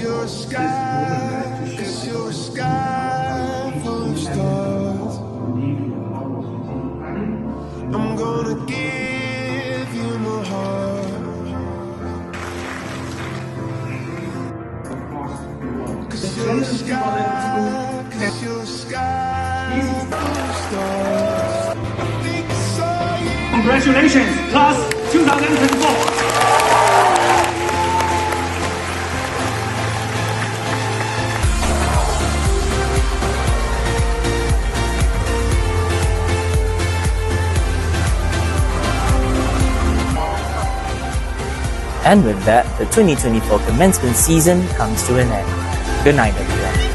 you're a sky, 'cause you're a sky full of stars. I'm gonna give you my heart, 'cause you're a sky, 'cause you're a sky full of stars. I think I saw you. Congratulations, class 2024. And with that, the 2024 commencement season comes to an end. Good night, everyone.